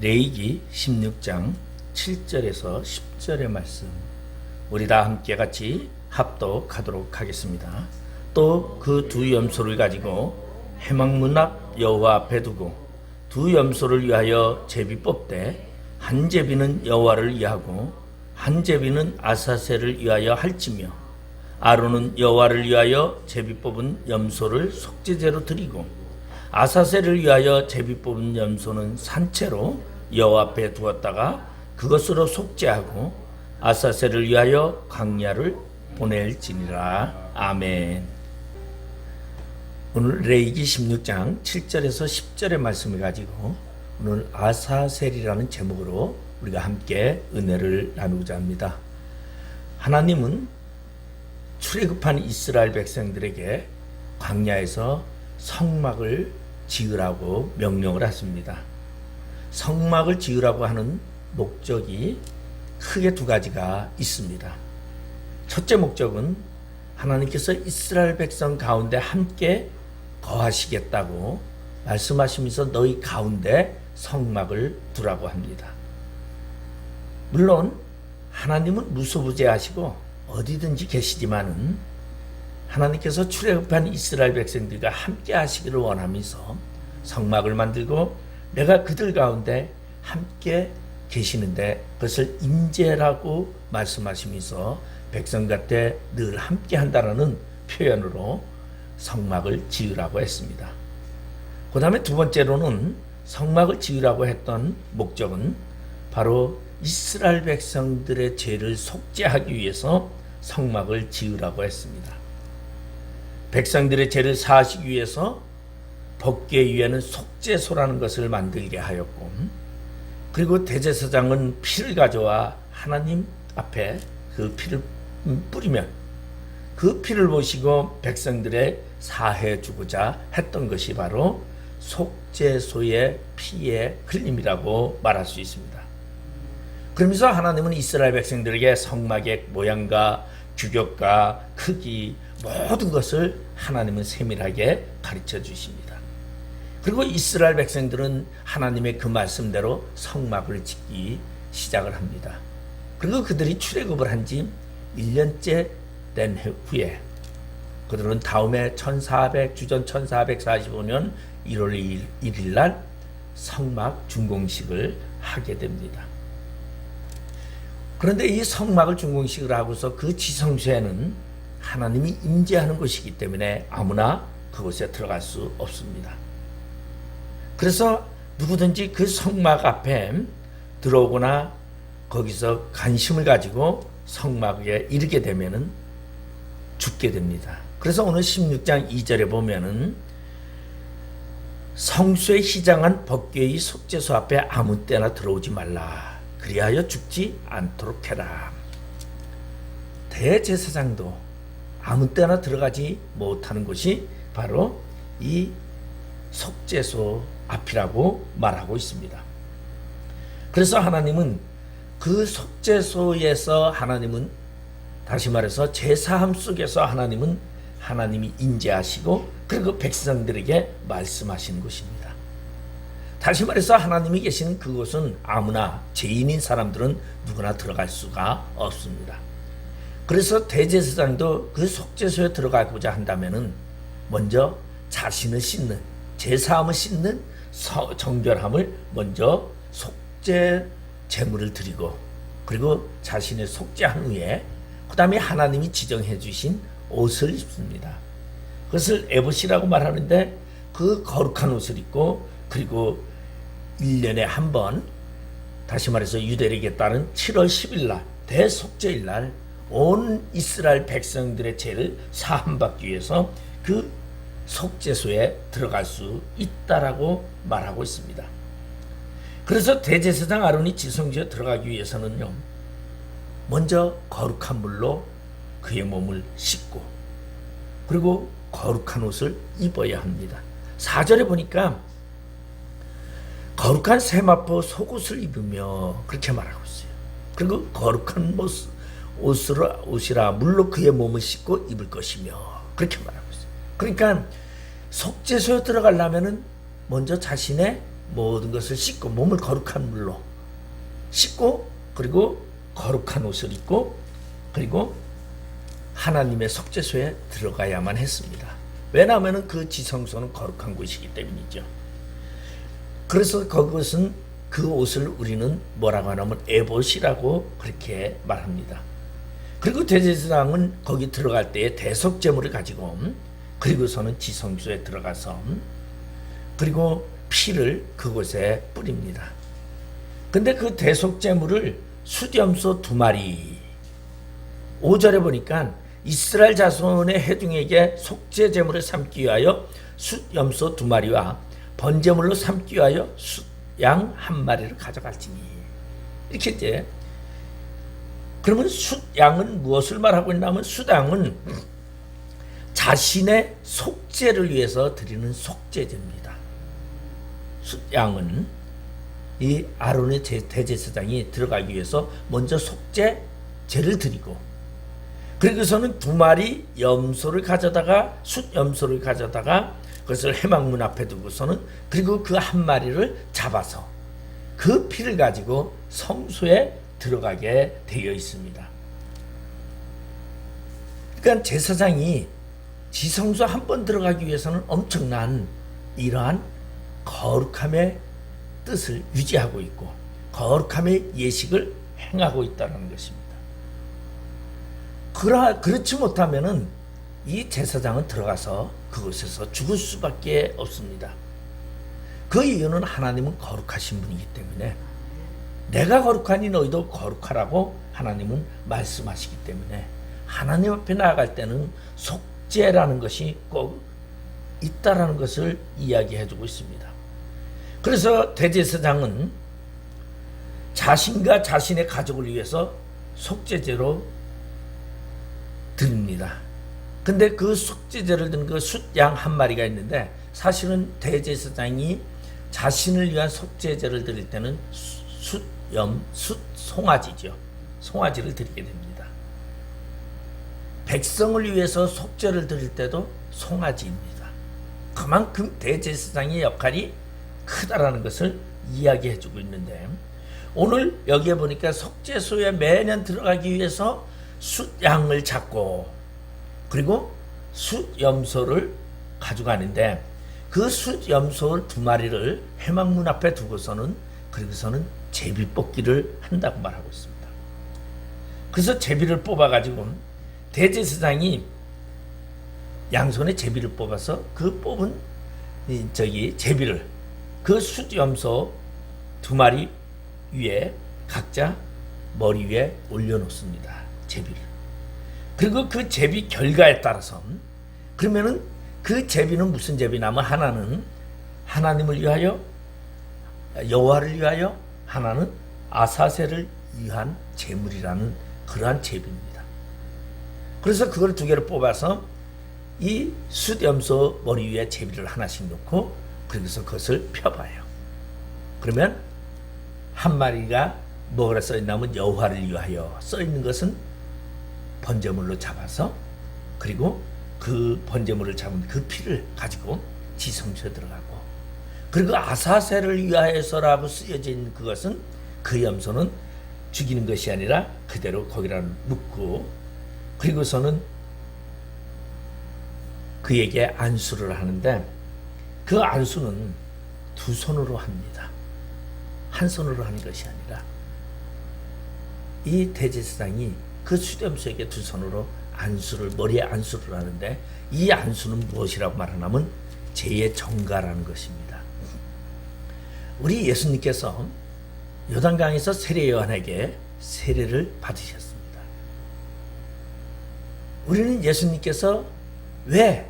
레위기 16장 7절에서 10절의 말씀 우리 다 함께 같이 합독하도록 하겠습니다. 또 그 두 염소를 가지고 회막문 앞 여호와 앞에 두고 두 염소를 위하여 제비 뽑되 한 제비는 여호와를 위하고 한 제비는 아사셀을 위하여 할지며 아론은 여호와를 위하여 제비 뽑은 염소를 속죄제로 드리고 아사셀을 위하여 제비 뽑은 염소는 산채로 여호와 앞에 두었다가 그것으로 속죄하고 아사셀을 위하여 광야를 보낼지니라. 아멘. 오늘 레위기 16장 7절에서 10절의 말씀을 가지고 오늘 아사셀이라는 제목으로 우리가 함께 은혜를 나누고자 합니다. 하나님은 출애굽한 이스라엘 백성들에게 광야에서 성막을 지으라고 명령을 하십니다. 성막을 지으라고 하는 목적이 크게 두 가지가 있습니다. 첫째 목적은 하나님께서 이스라엘 백성 가운데 함께 거하시겠다고 말씀하시면서 너희 가운데 성막을 두라고 합니다. 물론 하나님은 무소부재하시고 어디든지 계시지만은 하나님께서 출애굽한 이스라엘 백성들과 함께 하시기를 원하면서 성막을 만들고 내가 그들 가운데 함께 계시는데 그것을 임재라고 말씀하시면서 백성과 때 늘 함께 한다는 표현으로 성막을 지으라고 했습니다. 그 다음에 두 번째로는 성막을 지으라고 했던 목적은 바로 이스라엘 백성들의 죄를 속죄하기 위해서 성막을 지으라고 했습니다. 백성들의 죄를 사하시기 위해서 법궤 위에는 속죄소라는 것을 만들게 하였고, 그리고 대제사장은 피를 가져와 하나님 앞에 그 피를 뿌리면 그 피를 보시고 백성들의 사해 주고자 했던 것이 바로 속죄소의 피의 흘림이라고 말할 수 있습니다. 그러면서 하나님은 이스라엘 백성들에게 성막의 모양과 규격과 크기 모든 것을 하나님은 세밀하게 가르쳐 주십니다. 그리고 이스라엘 백성들은 하나님의 그 말씀대로 성막을 짓기 시작을 합니다. 그리고 그들이 출애굽을 한 지 1년째 된 후에 그들은 다음에 주전 1445년 1월 1일 날 성막 준공식을 하게 됩니다. 그런데 이 성막을 준공식을 하고서 그 지성소에는 하나님이 임재하는 곳이기 때문에 아무나 그곳에 들어갈 수 없습니다. 그래서 누구든지 그 성막 앞에 들어오거나 거기서 관심을 가지고 성막에 이르게 되면은 죽게 됩니다. 그래서 오늘 16장 2절에 보면은 성소에 휘장한 법궤의 속죄소 앞에 아무 때나 들어오지 말라. 그리하여 죽지 않도록 해라. 대제사장도 아무 때나 들어가지 못하는 곳이 바로 이 속죄소 앞이라고 말하고 있습니다. 그래서 하나님은 그 속죄소에서 하나님은 다시 말해서 제사함 속에서 하나님이 임재하시고 그리고 백성들에게 말씀하시는 것입니다. 다시 말해서 하나님이 계시는 그곳은 아무나 죄인인 사람들은 누구나 들어갈 수가 없습니다. 그래서 대제사장도 그 속죄소에 들어가고자 한다면은 먼저 자신을 씻는 제사함을 씻는 정결함을 먼저 속죄 제물을 드리고 그리고 자신의 속죄한 후에 그 다음에 하나님이 지정해 주신 옷을 입습니다. 그것을 에봇이라고 말하는데 그 거룩한 옷을 입고 그리고 1년에 한 번 다시 말해서 유대력에 따른 7월 10일 날 대속죄일 날 온 이스라엘 백성들의 죄를 사함받기 위해서 그 속죄소에 들어갈 수 있다라고 말하고 있습니다. 그래서 대제사장 아론이 지성소에 들어가기 위해서는요, 먼저 거룩한 물로 그의 몸을 씻고 그리고 거룩한 옷을 입어야 합니다. 4절에 보니까 거룩한 세마포 속옷을 입으며 그렇게 말하고 있어요. 그리고 거룩한 옷이라 물로 그의 몸을 씻고 입을 것이며 그렇게 말하고 있어요. 그러니까 속죄소에 들어가려면은 먼저 자신의 모든 것을 씻고 몸을 거룩한 물로 씻고 그리고 거룩한 옷을 입고 그리고 하나님의 속죄소에 들어가야만 했습니다. 왜냐하면 그 지성소는 거룩한 곳이기 때문이죠. 그래서 그것은 그 옷을 우리는 뭐라고 하냐면 에봇이라고 그렇게 말합니다. 그리고 대제사장은 거기 들어갈 때에 대속제물을 가지고 그리고서는 지성소에 들어가서 그리고 피를 그곳에 뿌립니다. 근데 그 대속제물을 숫염소 2마리 5절에 보니까 이스라엘 자손의 회중에게 속죄제물을 삼기 위하여 숫염소 2마리와 번제물로 삼기 위하여 숫양 1마리를 가져갈지니 이렇게 이제 그러면 숫양은 무엇을 말하고 있냐면 숫양은 자신의 속죄를 위해서 드리는 속죄제입니다. 숫양은 이 아론의 대제사장이 들어가기 위해서 먼저 속죄제를 드리고 그리고서는 2마리 염소를 가져다가 숫염소를 가져다가 그것을 회막문 앞에 두고서는 그리고 그 1마리를 잡아서 그 피를 가지고 성소에 들어가게 되어 있습니다. 그러니까 제사장이 지성소 한 번 들어가기 위해서는 엄청난 이러한 거룩함의 뜻을 유지하고 있고 거룩함의 예식을 행하고 있다는 것입니다. 그렇지 못하면은 이 제사장은 들어가서 그곳에서 죽을 수밖에 없습니다. 그 이유는 하나님은 거룩하신 분이기 때문에 내가 거룩하니 너희도 거룩하라고 하나님은 말씀하시기 때문에 하나님 앞에 나아갈 때는 속죄라는 것이 꼭 있다라는 것을 이야기해주고 있습니다. 그래서 대제사장은 자신과 자신의 가족을 위해서 속죄제로 드립니다. 근데 그 속죄제를 드는 그 숫양 1마리가 있는데 사실은 대제사장이 자신을 위한 속죄제를 드릴 때는 송아지죠. 송아지를 드리게 됩니다. 백성을 위해서 속죄를 드릴 때도 송아지입니다. 그만큼 대제사장의 역할이 크다라는 것을 이야기해주고 있는데 오늘 여기에 보니까 속죄소에 매년 들어가기 위해서 숫양을 잡고 그리고 숫염소를 가져가는데 그 숫염소 2마리를 회막문 앞에 두고서는 그리고서는 제비 뽑기를 한다고 말하고 있습니다. 그래서 제비를 뽑아가지고 대제사장이 양손에 제비를 뽑아서 그 뽑은 제비를 그 숫염소 2마리 위에 각자 머리 위에 올려놓습니다. 제비를. 그리고 그 제비 결과에 따라서 그러면은 그 제비는 무슨 제비냐면 하나는 하나님을 위하여 여호와를 위하여 하나는 아사셀을 위한 제물이라는 그러한 제비입니다. 그래서 그걸 2개를 뽑아서 이 숫염소 머리 위에 제비를 하나씩 놓고 그래서 그것을 펴봐요. 그러면 1마리가 뭐라 써있냐면 여호와를 위하여 써있는 것은 번제물로 잡아서 그리고 그 번제물을 잡은 그 피를 가지고 지성소에 들어가고 그리고 아사셀을 위하여서라고 쓰여져 있는 그것은 그 염소는 죽이는 것이 아니라 그대로 거기다 묻고 그리고서는 그에게 안수를 하는데 그 안수는 2손으로 합니다. 한 손으로 하는 것이 아니라 이 대제사장이 그 숫염소에게 2손으로 안수를 머리에 안수를 하는데 이 안수는 무엇이라고 말하냐면 죄의 정가라는 것입니다. 우리 예수님께서 요단강에서 세례 요한에게 세례를 받으셨습니다. 우리는 예수님께서 왜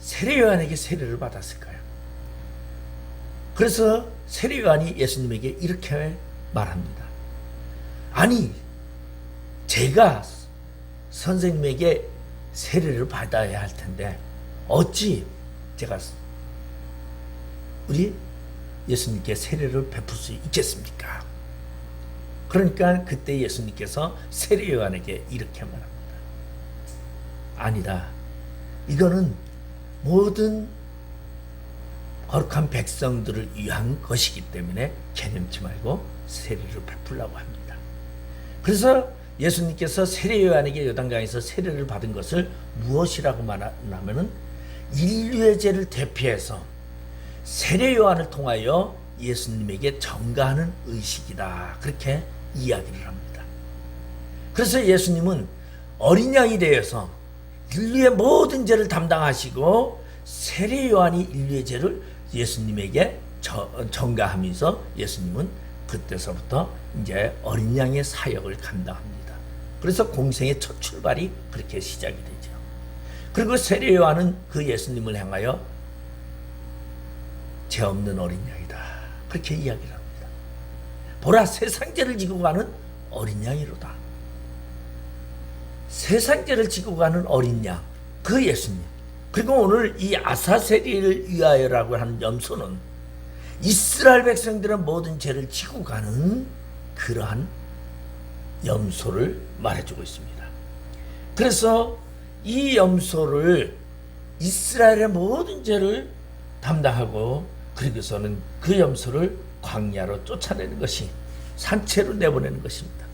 세례 요한에게 세례를 받았을까요? 그래서 세례 요한이 예수님에게 이렇게 말합니다. 아니, 제가 선생님에게 세례를 받아야 할 텐데 어찌 제가 우리 예수님께 세례를 베풀 수 있겠습니까? 그러니까 그때 예수님께서 세례 요한에게 이렇게 말합니다. 아니다. 이거는 모든 거룩한 백성들을 위한 것이기 때문에 개념치 말고 세례를 베풀라고 합니다. 그래서 예수님께서 세례 요한에게 요단강에서 세례를 받은 것을 무엇이라고 말하냐면은 인류의 죄를 대피해서 세례 요한을 통하여 예수님에게 전가하는 의식이다. 그렇게 이야기를 합니다. 그래서 예수님은 어린 양이 되어서 인류의 모든 죄를 담당하시고 세례 요한이 인류의 죄를 예수님에게 전가하면서 예수님은 그때서부터 이제 어린 양의 사역을 감당합니다. 그래서 공생의 첫 출발이 그렇게 시작이 되죠. 그리고 세례 요한은 그 예수님을 향하여 죄 없는 어린 양이다. 그렇게 이야기를 합니다. 보라, 세상 죄를 지고 가는 어린 양이로다. 세상 죄를 지고 가는 어린 양, 그 예수님. 그리고 오늘 이 아사세리를 위하여라고 하는 염소는 이스라엘 백성들의 모든 죄를 지고 가는 그러한 염소를 말해주고 있습니다. 그래서 이 염소를 이스라엘의 모든 죄를 담당하고 그리고서는 그 염소를 광야로 쫓아내는 것이 산채로 내보내는 것입니다.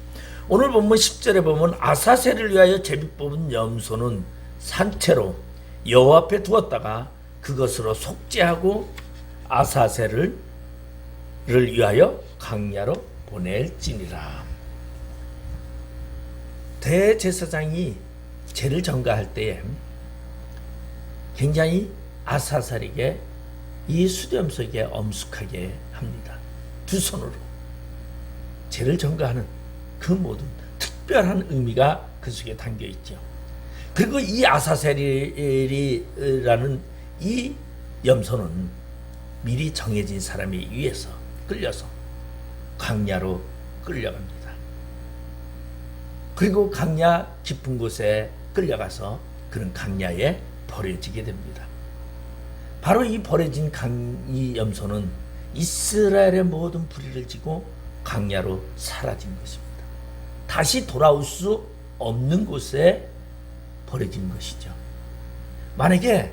오늘 본문 10절에 보면 아사셀을 위하여 제비 뽑은 염소는 산채로 여호와 앞에 두었다가 그것으로 속죄하고 아사셀을 위하여 광야로 보낼지니라. 대제사장이 죄를 전가할 때에 굉장히 아사셀에게 이 수염속에 엄숙하게 합니다. 두 손으로 죄를 전가하는 그 모든 특별한 의미가 그 속에 담겨 있죠. 그리고 이 아사셀이라는 이 염소는 미리 정해진 사람에 의해서 끌려서 광야로 끌려갑니다. 그리고 광야 깊은 곳에 끌려가서 그런 광야에 버려지게 됩니다. 바로 이 버려진 이 염소는 이스라엘의 모든 불의를 지고 광야로 사라진 것입니다. 다시 돌아올 수 없는 곳에 버려진 것이죠. 만약에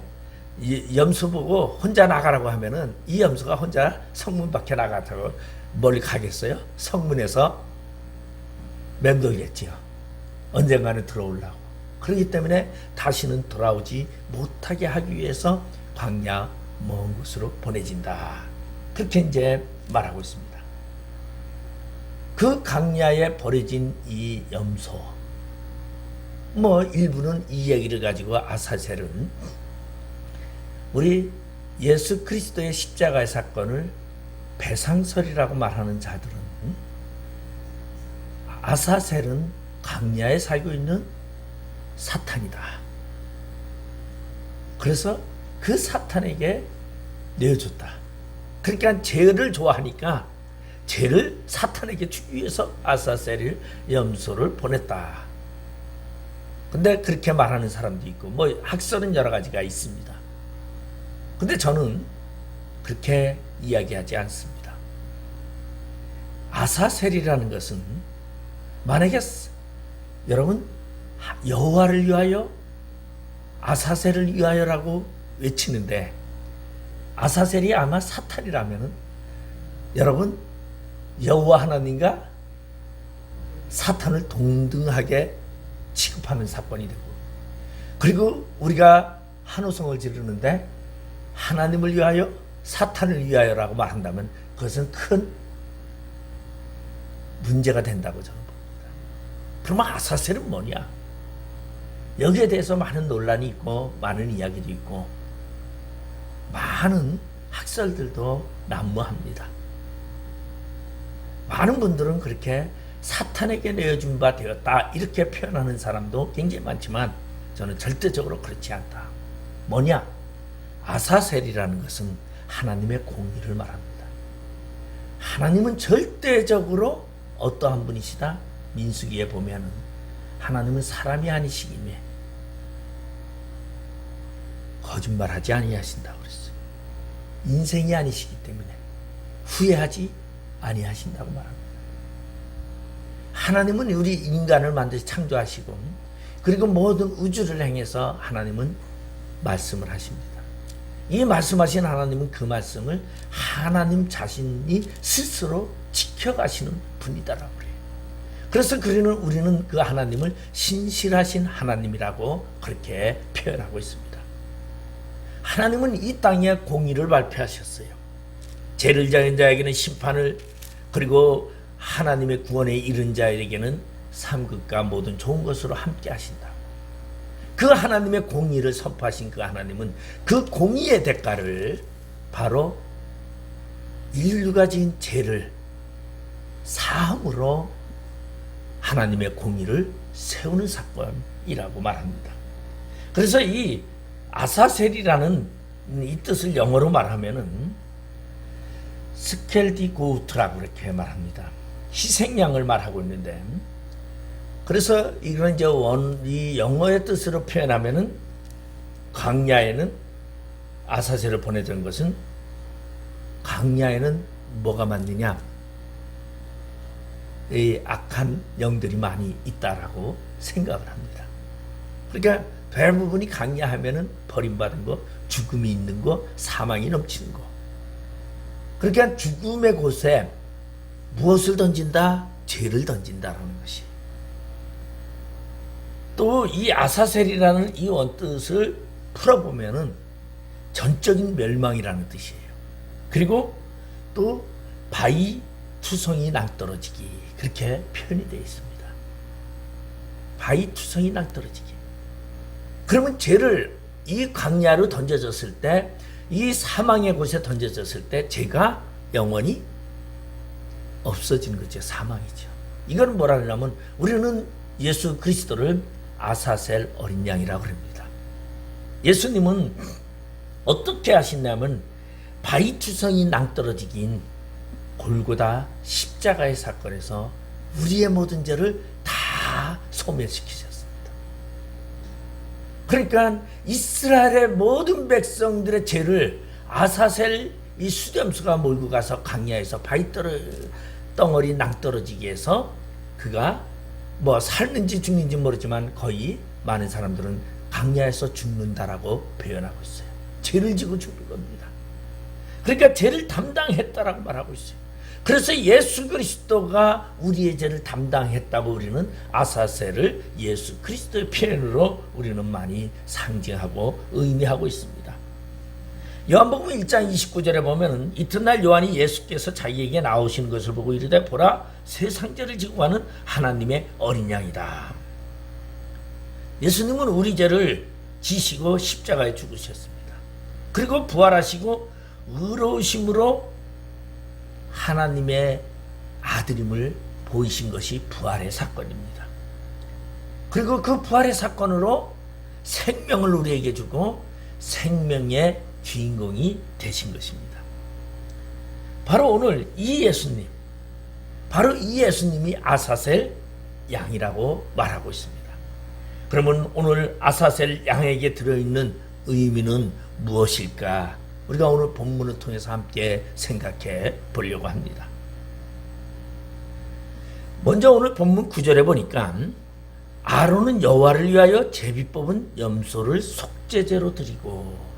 이 염소 보고 혼자 나가라고 하면은 이 염소가 혼자 성문 밖에 나가다가 멀리 가겠어요? 성문에서 맴돌겠지요. 언젠가는 들어오려고. 그렇기 때문에 다시는 돌아오지 못하게 하기 위해서 광야 먼 곳으로 보내진다. 그렇게 이제 말하고 있습니다. 그 광야에 버려진 이 염소, 일부는 이 얘기를 가지고 아사셀은 우리 예수 그리스도의 십자가의 사건을 배상설이라고 말하는 자들은 아사셀은 광야에 살고 있는 사탄이다. 그래서 그 사탄에게 내어줬다. 그러니까 죄를 좋아하니까 죄를 사탄에게 주기 위해서 아사셀을 염소를 보냈다. 근데 그렇게 말하는 사람도 있고 학설은 여러 가지가 있습니다. 근데 저는 그렇게 이야기하지 않습니다. 아사셀이라는 것은 만약에 여러분 여호와를 위하여 아사셀을 위하여라고 외치는데 아사셀이 아마 사탄이라면은 여러분 여호와 하나님과 사탄을 동등하게 취급하는 사건이 되고, 그리고 우리가 한호성을 지르는데 하나님을 위하여 사탄을 위하여라고 말한다면 그것은 큰 문제가 된다고 저는 봅니다. 그러면 아사셀은 뭐냐? 여기에 대해서 많은 논란이 있고 많은 이야기도 있고 많은 학설들도 난무합니다. 많은 분들은 그렇게 사탄에게 내어준 바 되었다 이렇게 표현하는 사람도 굉장히 많지만 저는 절대적으로 그렇지 않다. 뭐냐? 아사셀이라는 것은 하나님의 공의를 말합니다. 하나님은 절대적으로 어떠한 분이시다? 민수기에 보면은 하나님은 사람이 아니시기에 거짓말하지 아니하신다고 그랬어요. 인생이 아니시기 때문에 후회하지 아니하신다고 말합니다. 하나님은 우리 인간을 만드시 창조하시고 그리고 모든 우주를 행해서 하나님은 말씀을 하십니다. 이 말씀하신 하나님은 그 말씀을 하나님 자신이 스스로 지켜가시는 분이다라고 그래요. 그래서 우리는 그 하나님을 신실하신 하나님이라고 그렇게 표현하고 있습니다. 하나님은 이 땅에 공의를 발표하셨어요. 죄를 지은 자에게는 심판을, 그리고 하나님의 구원에 이른 자에게는 삼극과 모든 좋은 것으로 함께 하신다. 그 하나님의 공의를 선포하신 그 하나님은 그 공의의 대가를 바로 인류가 지은 죄를 사함으로 하나님의 공의를 세우는 사건이라고 말합니다. 그래서 이 아사셀이라는 이 뜻을 영어로 말하면은 스켈디 고우트라고 이렇게 말합니다. 희생양을 말하고 있는데, 그래서 이건 이제 이 영어의 뜻으로 표현하면은 광야에는 아사셀을 보내던 것은, 광야에는 뭐가 맞느냐? 이 악한 영들이 많이 있다라고 생각을 합니다. 그러니까 대부분이 광야하면은 버림받은 거, 죽음이 있는 거, 사망이 넘치는 거. 그러니까 죽음의 곳에 무엇을 던진다? 죄를 던진다라는 것이. 또 이 아사셀이라는 이 원뜻을 풀어보면은 전적인 멸망이라는 뜻이에요. 그리고 또 바위 투성이 낭떠러지기, 그렇게 표현이 되어 있습니다. 바위 투성이 낭떠러지기. 그러면 죄를 이 광야로 던져졌을 때, 이 사망의 곳에 던져졌을 때 죄가 영원히 없어지는 거죠. 사망이죠. 이건 뭐라 하냐면 우리는 예수 그리스도를 아사셀 어린 양이라고 합니다. 예수님은 어떻게 하시냐면 바위투성이 낭떠러지긴 골고다 십자가의 사건에서 우리의 모든 죄를 다 소멸시키셨습니다. 그러니까 이스라엘의 모든 백성들의 죄를 아사셀 이 수렴수가 몰고 가서 광야에서 덩어리 낭떠러지게 해서 그가 뭐 살는지 죽는지 모르지만 거의 많은 사람들은 광야에서 죽는다라고 표현하고 있어요. 죄를 지고 죽는 겁니다. 그러니까 죄를 담당했다라고 말하고 있어요. 그래서 예수 그리스도가 우리의 죄를 담당했다고 우리는 아사셀을 예수 그리스도의 표현으로 우리는 많이 상징하고 의미하고 있습니다. 요한복음 1장 29절에 보면은 이튿날 요한이 예수께서 자기에게 나오시는 것을 보고 이르되 보라 세상 죄를 지고 가는 하나님의 어린 양이다. 예수님은 우리 죄를 지시고 십자가에 죽으셨습니다. 그리고 부활하시고 의로우심으로 하나님의 아들임을 보이신 것이 부활의 사건입니다. 그리고 그 부활의 사건으로 생명을 우리에게 주고 생명의 주인공이 되신 것입니다. 바로 오늘 이 예수님, 바로 이 예수님이 아사셀 양이라고 말하고 있습니다. 그러면 오늘 아사셀 양에게 들어있는 의미는 무엇일까? 우리가 오늘 본문을 통해서 함께 생각해 보려고 합니다. 먼저 오늘 본문 9절에 보니까 아론은 여호와를 위하여 제비 뽑은 염소를 속죄제로 드리고,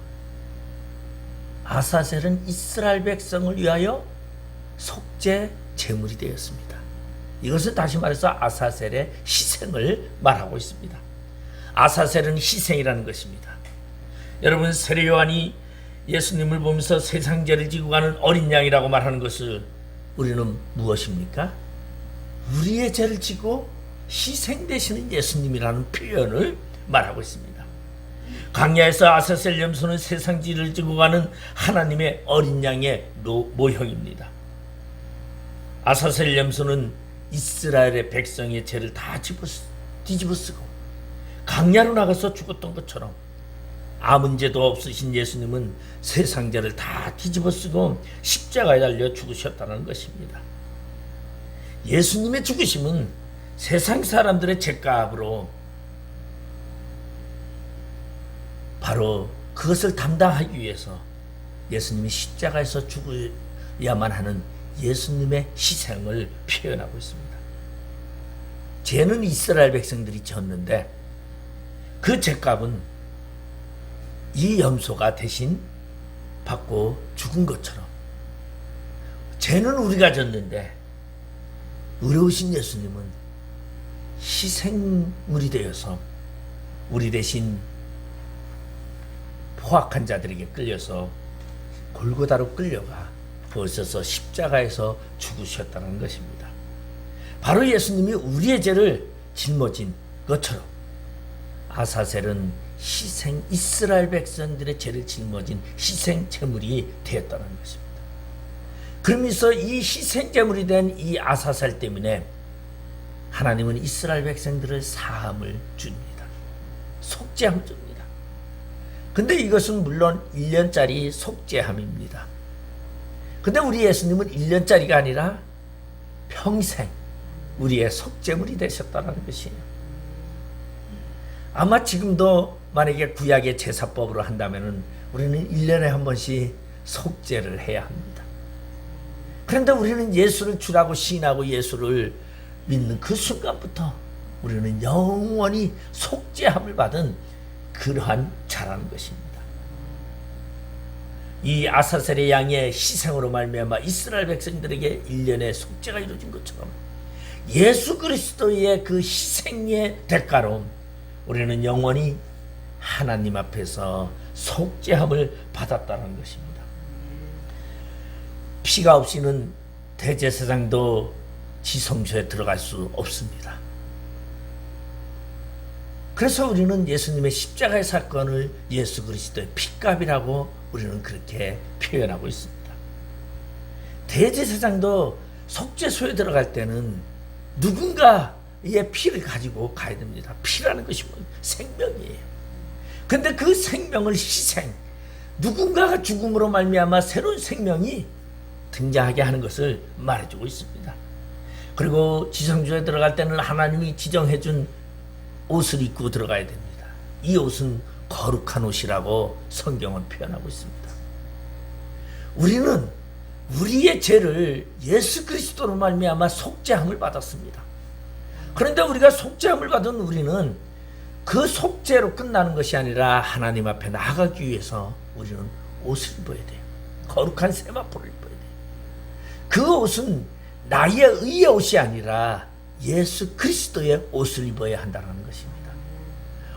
아사셀은 이스라엘 백성을 위하여 속죄 제물이 되었습니다. 이것은 다시 말해서 아사셀의 희생을 말하고 있습니다. 아사셀은 희생이라는 것입니다. 여러분, 세례 요한이 예수님을 보면서 세상 죄를 지고 가는 어린 양이라고 말하는 것을 우리는 무엇입니까? 우리의 죄를 지고 희생되시는 예수님이라는 표현을 말하고 있습니다. 광야에서 아사셀 염소는 세상 죄를 지고 가는 하나님의 어린 양의 모형입니다. 아사셀 염소는 이스라엘의 백성의 죄를 다 뒤집어쓰고 광야로 나가서 죽었던 것처럼 아무 문제도 없으신 예수님은 세상 죄를 다 뒤집어쓰고 십자가에 달려 죽으셨다는 것입니다. 예수님의 죽으심은 세상 사람들의 죄값으로 바로 그것을 담당하기 위해서 예수님이 십자가에서 죽어야만 하는 예수님의 희생을 표현하고 있습니다. 죄는 이스라엘 백성들이 졌는데 그 죄값은 이 염소가 대신 받고 죽은 것처럼 죄는 우리가 졌는데 의로우신 예수님은 희생물이 되어서 우리 대신 포악한 자들에게 끌려서 골고다로 끌려가 벗어서 십자가에서 죽으셨다는 것입니다. 바로 예수님이 우리의 죄를 짊어진 것처럼 아사셀은 이스라엘 백성들의 죄를 짊어진 희생 제물이 되었다는 것입니다. 그러면서 이 희생 제물이 된 이 아사셀 때문에 하나님은 이스라엘 백성들을 사함을 줍니다. 속죄함을 줍니다. 근데 이것은 물론 1년짜리 속죄함입니다. 근데 우리 예수님은 1년짜리가 아니라 평생 우리의 속죄물이 되셨다는 것이에요. 아마 지금도 만약에 구약의 제사법으로 한다면 우리는 1년에 한 번씩 속죄를 해야 합니다. 그런데 우리는 예수를 주라고 시인하고 예수를 믿는 그 순간부터 우리는 영원히 속죄함을 받은 그러한 자라는 것입니다. 이 아사셀의 양의 희생으로 말미암아 이스라엘 백성들에게 1년의 속죄가 이루어진 것처럼 예수 그리스도의 그 희생의 대가로 우리는 영원히 하나님 앞에서 속죄함을 받았다는 것입니다. 피가 없이는 대제사장도 지성소에 들어갈 수 없습니다. 그래서 우리는 예수님의 십자가의 사건을 예수 그리스도의 핏값이라고 우리는 그렇게 표현하고 있습니다. 대제사장도 속죄소에 들어갈 때는 누군가의 피를 가지고 가야 됩니다. 피라는 것이 생명이에요. 근데 그 생명을 희생, 누군가가 죽음으로 말미암아 새로운 생명이 등장하게 하는 것을 말해주고 있습니다. 그리고 지성소에 들어갈 때는 하나님이 지정해준 옷을 입고 들어가야 됩니다. 이 옷은 거룩한 옷이라고 성경은 표현하고 있습니다. 우리는 우리의 죄를 예수 그리스도로 말미암아 속죄함을 받았습니다. 그런데 우리가 속죄함을 받은 우리는 그 속죄로 끝나는 것이 아니라 하나님 앞에 나아가기 위해서 우리는 옷을 입어야 돼요. 거룩한 세마포를 입어야 돼요. 그 옷은 나의 의의 옷이 아니라 예수 그리스도의 옷을 입어야 한다는 것입니다.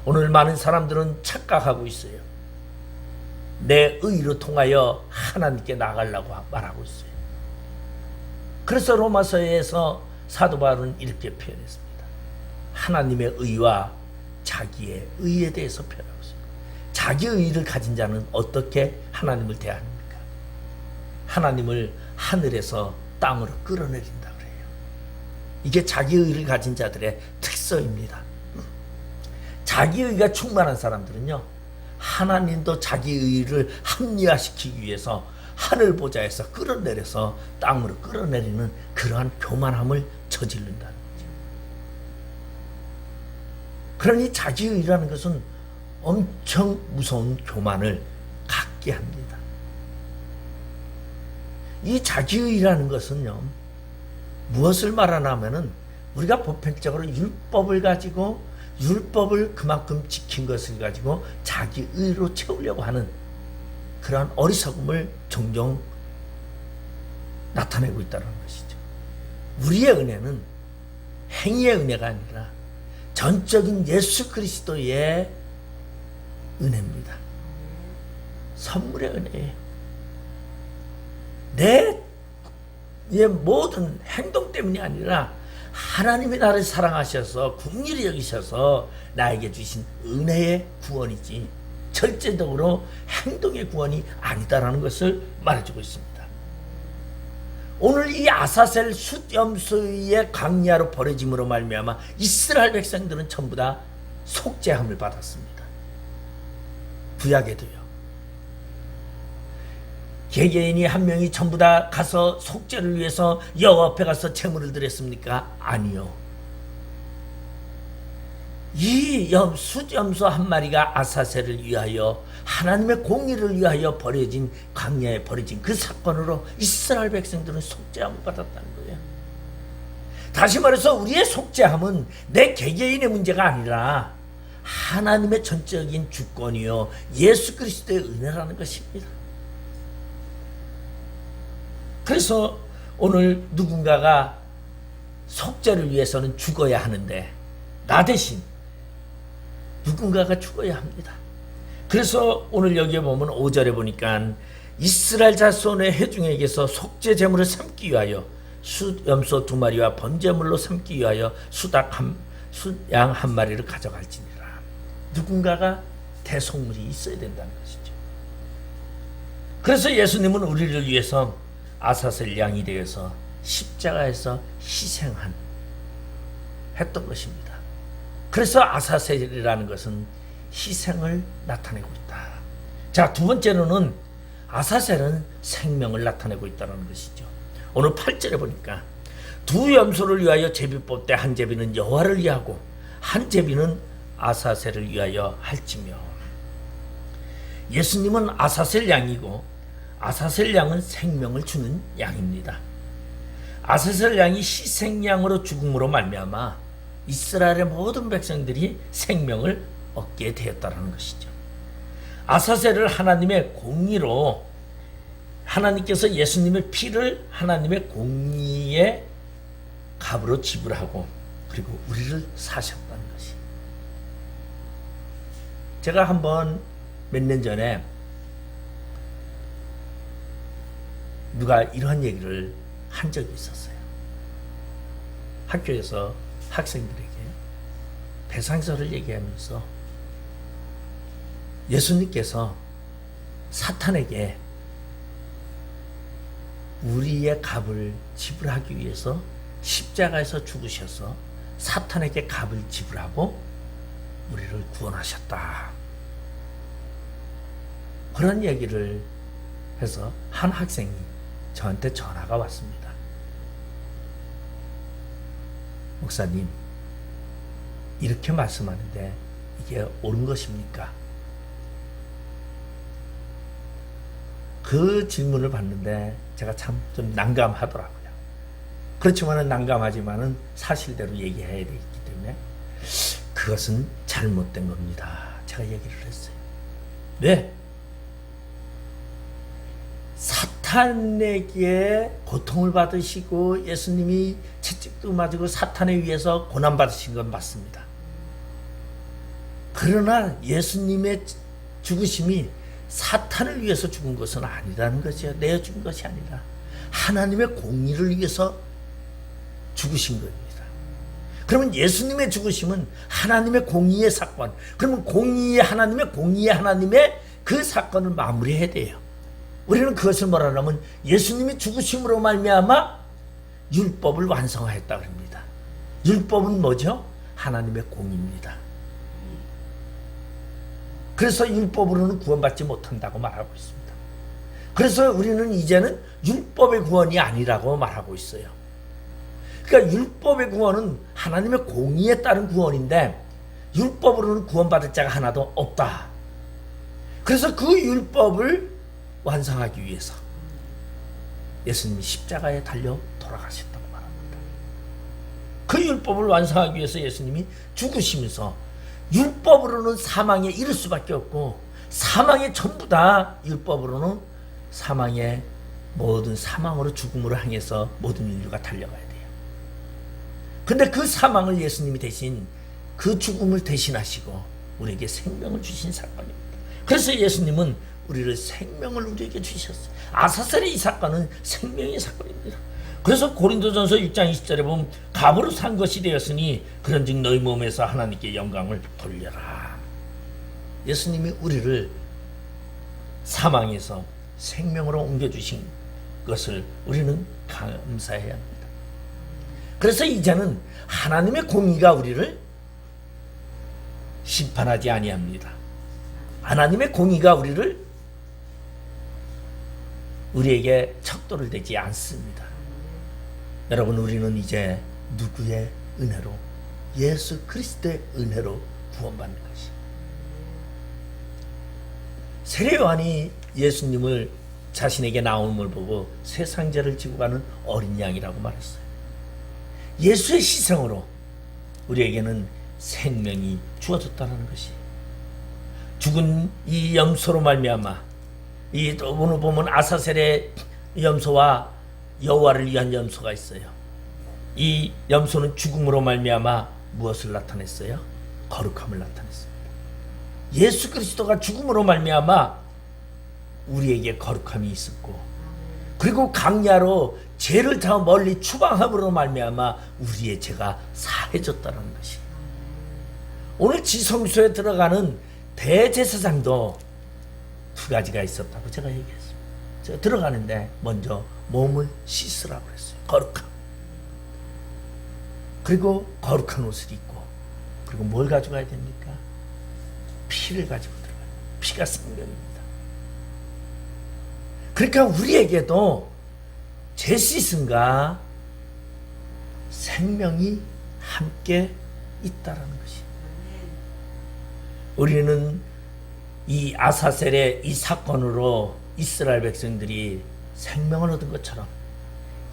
오늘 많은 사람들은 착각하고 있어요. 내 의로 통하여 하나님께 나가려고 말하고 있어요. 그래서 로마서에서 사도 바울은 이렇게 표현했습니다. 하나님의 의와 자기의 의에 대해서 표현하고 있습니다. 자기의 의를 가진 자는 어떻게 하나님을 대합니까? 하나님을 하늘에서 땅으로 끌어내린다 그래요. 이게 자기의 의를 가진 자들의 특성입니다. 자기의 의가 충만한 사람들은요, 하나님도 자기의 의를 합리화시키기 위해서 하늘 보좌에서 끌어내려서 땅으로 끌어내리는 그러한 교만함을 저지른다는 거죠. 그러니 자기의 의라는 것은 엄청 무서운 교만을 갖게 합니다. 이 자기의라는 것은요, 무엇을 말하냐면은 우리가 보편적으로 율법을 가지고 율법을 그만큼 지킨 것을 가지고 자기의로 채우려고 하는 그러한 어리석음을 종종 나타내고 있다는 것이죠. 우리의 은혜는 행위의 은혜가 아니라 전적인 예수 그리스도의 은혜입니다. 선물의 은혜예요. 내 모든 행동 때문이 아니라 하나님이 나를 사랑하셔서 긍휼히 여기셔서 나에게 주신 은혜의 구원이지 절대적으로 행동의 구원이 아니다라는 것을 말해주고 있습니다. 오늘 이 아사셀 숫염소의 광야로 버려짐으로 말미암아 이스라엘 백성들은 전부 다 속죄함을 받았습니다. 구약에도요. 개개인이 한 명이 전부 다 가서 속죄를 위해서 여호와 앞에 가서 제물을 드렸습니까? 아니요. 이 숫염소 한 마리가 아사셀을 위하여 하나님의 공의를 위하여 버려진 광야에 버려진 그 사건으로 이스라엘 백성들은 속죄함을 받았다는 거예요. 다시 말해서 우리의 속죄함은 내 개개인의 문제가 아니라 하나님의 전적인 주권이요 예수 그리스도의 은혜라는 것입니다. 그래서 오늘 누군가가 속죄를 위해서는 죽어야 하는데 나 대신 누군가가 죽어야 합니다. 그래서 오늘 여기에 보면 5절에 보니까 이스라엘 자손의 회중에게서 속죄 제물을 삼기 위하여 염소 2마리와 번제물로 삼기 위하여 양 한 마리를 가져갈지니라. 누군가가 대속물이 있어야 된다는 것이죠. 그래서 예수님은 우리를 위해서 아사셀 양이 되어서 십자가에서 했던 것입니다. 그래서 아사셀이라는 것은 희생을 나타내고 있다. 자, 두 번째로는 아사셀은 생명을 나타내고 있다는 것이죠. 오늘 8절에 보니까 두 염소를 위하여 제비 뽑되 한 제비는 여호와를 위하고 한 제비는 아사셀을 위하여 할지며. 예수님은 아사셀 양이고 아사셀 양은 생명을 주는 양입니다. 아사셀 양이 희생양으로 죽음으로 말미암아 이스라엘의 모든 백성들이 생명을 얻게 되었다는 것이죠. 아사셀을 하나님의 공의로 하나님께서 예수님의 피를 하나님의 공의의 값으로 지불하고 그리고 우리를 사셨다는 것이. 제가 한번 몇 년 전에 누가 이러한 얘기를 한 적이 있었어요. 학교에서 학생들에게 배상설을 얘기하면서 예수님께서 사탄에게 우리의 값을 지불하기 위해서 십자가에서 죽으셔서 사탄에게 값을 지불하고 우리를 구원하셨다. 그런 얘기를 해서 한 학생이 저한테 전화가 왔습니다. 목사님, 이렇게 말씀하는데 이게 옳은 것입니까? 그 질문을 받는데 제가 참 좀 난감하더라고요. 그렇지만은 난감하지만은 사실대로 얘기해야 되기 때문에 그것은 잘못된 겁니다. 제가 얘기를 했어요. 왜? 사탄에게 고통을 받으시고 예수님이 채찍도 맞고 사탄에 의해서 고난받으신 건 맞습니다. 그러나 예수님의 죽으심이 사탄을 위해서 죽은 것은 아니라는 거죠. 내어 죽은 것이 아니라 하나님의 공의를 위해서 죽으신 겁니다. 그러면 예수님의 죽으심은 하나님의 공의의 사건, 그러면 하나님의 공의의 하나님의 그 사건을 마무리해야 돼요. 우리는 그것을 뭐라 하면 예수님이 죽으심으로 말미암아 율법을 완성하였다 그럽니다. 율법은 뭐죠? 하나님의 공의입니다. 그래서 율법으로는 구원받지 못한다고 말하고 있습니다. 그래서 우리는 이제는 율법의 구원이 아니라고 말하고 있어요. 그러니까 율법의 구원은 하나님의 공의에 따른 구원인데 율법으로는 구원받을 자가 하나도 없다. 그래서 그 율법을 완성하기 위해서 예수님이 십자가에 달려 돌아가셨다고 말합니다. 그 율법을 완성하기 위해서 예수님이 죽으시면서 율법으로는 사망에 이를 수밖에 없고 사망의 전부 다 율법으로는 사망의 모든 사망으로 죽음으로 향해서 모든 인류가 달려가야 돼요. 근데 그 사망을 예수님이 대신 그 죽음을 대신하시고 우리에게 생명을 주신 사건입니다. 그래서 예수님은 우리를 생명을 우리에게 주셨어요. 아사셀의 이 사건은 생명의 사건입니다. 그래서 고린도전서 6장 20절에 보면 값으로 산 것이 되었으니 그런즉 너희 몸에서 하나님께 영광을 돌려라. 예수님이 우리를 사망에서 생명으로 옮겨주신 것을 우리는 감사해야 합니다. 그래서 이제는 하나님의 공의가 우리를 심판하지 아니합니다. 하나님의 공의가 우리에게 척도를 대지 않습니다. 여러분, 우리는 이제 누구의 은혜로? 예수 그리스도의 은혜로 구원받는 것이. 세례 요한이 예수님을 자신에게 나옴을 보고 세상 죄를 지고 가는 어린 양이라고 말했어요. 예수의 희생으로 우리에게는 생명이 주어졌다는 것이. 죽은 이 염소로 말미암아 이 오늘 보면 아사셀의 염소와 여호와를 위한 염소가 있어요. 이 염소는 죽음으로 말미암아 무엇을 나타냈어요? 거룩함을 나타냈습니다. 예수 그리스도가 죽음으로 말미암아 우리에게 거룩함이 있었고, 그리고 강야로 죄를 다 멀리 추방함으로 말미암아 우리의 죄가 사해졌다는 것이. 오늘 지성소에 들어가는 대제사장도 두 가지가 있었다고 제가 얘기했습니다. 제가 들어가는데 먼저 몸을 씻으라고 그랬어요. 거룩함. 그리고 거룩한 옷을 입고, 그리고 뭘 가져가야 됩니까? 피를 가지고 들어가요. 피가 생명입니다. 그러니까 우리에게도 죄 씻음과 생명이 함께 있다라는 것이. 우리는 이 아사셀의 이 사건으로 이스라엘 백성들이 생명을 얻은 것처럼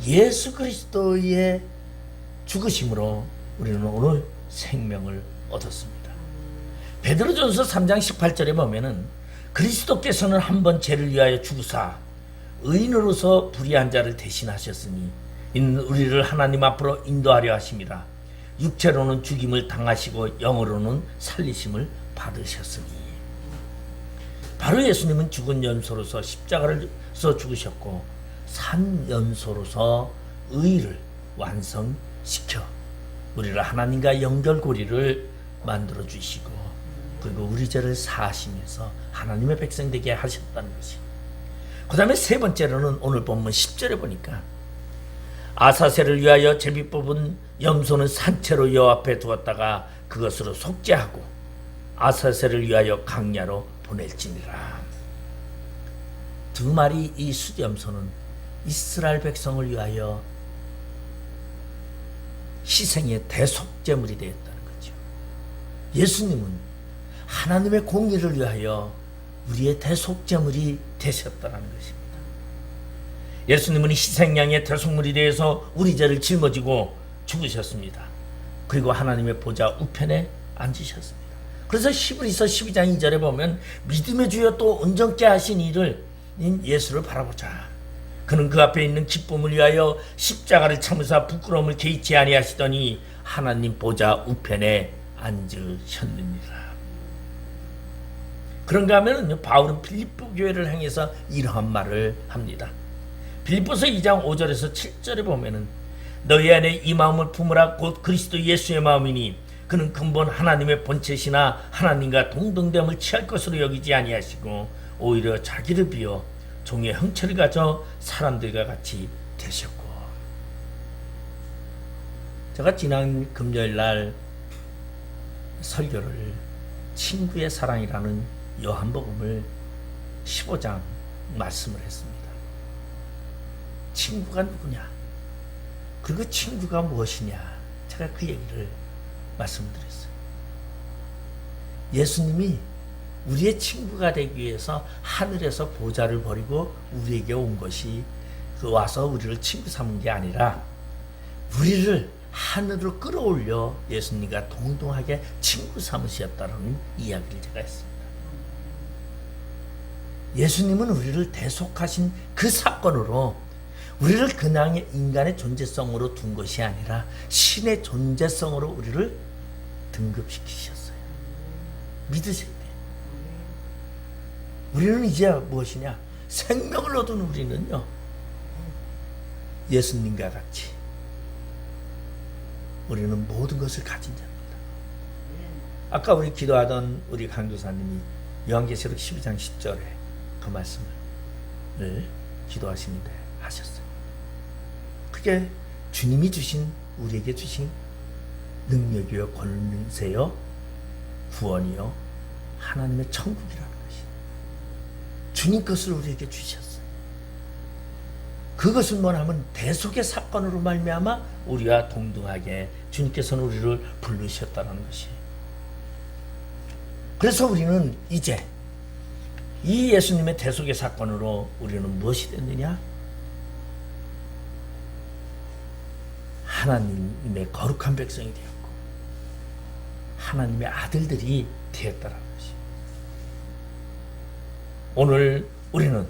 예수 그리스도의 죽으심으로 우리는 오늘 생명을 얻었습니다. 베드로전서 3장 18절에 보면은 그리스도께서는 한 번 죄를 위하여 죽으사 의인으로서 불의한 자를 대신하셨으니 이는 우리를 하나님 앞으로 인도하려 하심이라. 육체로는 죽임을 당하시고 영으로는 살리심을 받으셨으니. 바로 예수님은 죽은 염소로서 십자가를 서 죽으셨고 산 염소로서 의를 완성시켜 우리를 하나님과 연결고리를 만들어 주시고, 그리고 우리 죄를 사하시면서 하나님의 백성 되게 하셨다는 것이. 그 다음에 세 번째로는 오늘 본문 10절에 보니까 아사셀을 위하여 제비 뽑은 염소는 산채로 여호와 앞에 두었다가 그것으로 속죄하고 아사셀을 위하여 강야로 보낼지니라. 두 마리 이 숫염소는 이스라엘 백성을 위하여 희생의 대속제물이 되었다는 거죠. 예수님은 하나님의 공의를 위하여 우리의 대속제물이 되셨다는 것입니다. 예수님은 희생양의 대속물이 되어서 우리 죄를 짊어지고 죽으셨습니다. 그리고 하나님의 보좌 우편에 앉으셨습니다. 그래서 히브리서 12장 2절에 보면 믿음의 주여 또 온전케 하신 이를 예수를 바라보자. 그는 그 앞에 있는 기쁨을 위하여 십자가를 참으사 부끄러움을 개의치 아니하시더니 하나님 보좌 우편에 앉으셨느니라. 그런가 하면 바울은 빌립보 교회를 향해서 이러한 말을 합니다. 빌립보서 2장 5절에서 7절에 보면은 너희 안에 이 마음을 품으라 곧 그리스도 예수의 마음이니 그는 근본 하나님의 본체시나 하나님과 동등됨을 취할 것으로 여기지 아니하시고 오히려 자기를 비워 종의 형체를 가져 사람들과 같이 되셨고. 제가 지난 금요일 날 설교를 친구의 사랑이라는 요한복음을 15장 말씀을 했습니다. 친구가 누구냐? 그리고 친구가 무엇이냐? 제가 그 얘기를 말씀드렸어요. 예수님이 우리의 친구가 되기 위해서 하늘에서 보좌를 버리고 우리에게 온 것이 와서 우리를 친구 삼은 게 아니라 우리를 하늘로 끌어올려 예수님과 동등하게 친구 삼으셨다는 이야기를 제가 했습니다. 예수님은 우리를 대속하신 그 사건으로 우리를 그냥 인간의 존재성으로 둔 것이 아니라 신의 존재성으로 우리를 등급시키셨어요. 믿으세요. 우리는 이제 무엇이냐? 생명을 얻은 우리는요, 예수님과 같이 우리는 모든 것을 가진 자입니다. 아까 우리 기도하던 우리 강교사님이 요한계시록 12장 10절에 그 말씀을 기도하시는데 하셨어요. 그게 주님이 주신, 우리에게 주신 능력이요 권세요 구원이요 하나님의 천국이라는 것이 주님 것을 우리에게 주셨어요. 그것은 뭐냐면 대속의 사건으로 말미암아 우리와 동등하게 주님께서는 우리를 부르셨다는 것이. 그래서 우리는 이제 이 예수님의 대속의 사건으로 우리는 무엇이 됐느냐? 하나님의 거룩한 백성이 되었고 하나님의 아들들이 되었다는 것이. 오늘 우리는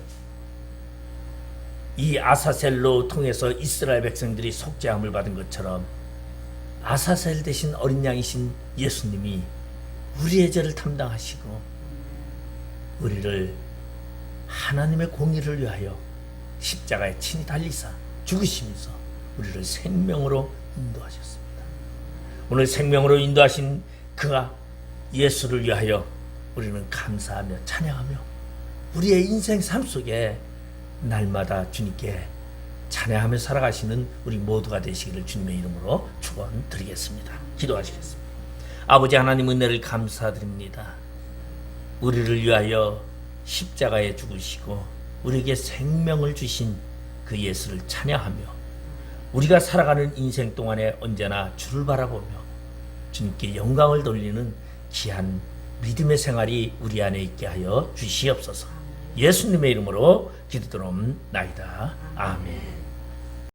이 아사셀로 통해서 이스라엘 백성들이 속죄함을 받은 것처럼 아사셀 대신 어린 양이신 예수님이 우리의 죄를 담당하시고 우리를 하나님의 공의를 위하여 십자가에 친히 달리사 죽으시면서 우리를 생명으로 인도하셨습니다. 오늘 생명으로 인도하신 그가 예수를 위하여 우리는 감사하며 찬양하며 우리의 인생 삶 속에 날마다 주님께 찬양하며 살아가시는 우리 모두가 되시기를 주님의 이름으로 축원드리겠습니다. 기도하시겠습니다. 아버지 하나님 은혜를 감사드립니다. 우리를 위하여 십자가에 죽으시고 우리에게 생명을 주신 그 예수를 찬양하며 우리가 살아가는 인생 동안에 언제나 주를 바라보며 주님께 영광을 돌리는 귀한 믿음의 생활이 우리 안에 있게 하여 주시옵소서. 예수님의 이름으로 기도드리옵나이다. 아멘.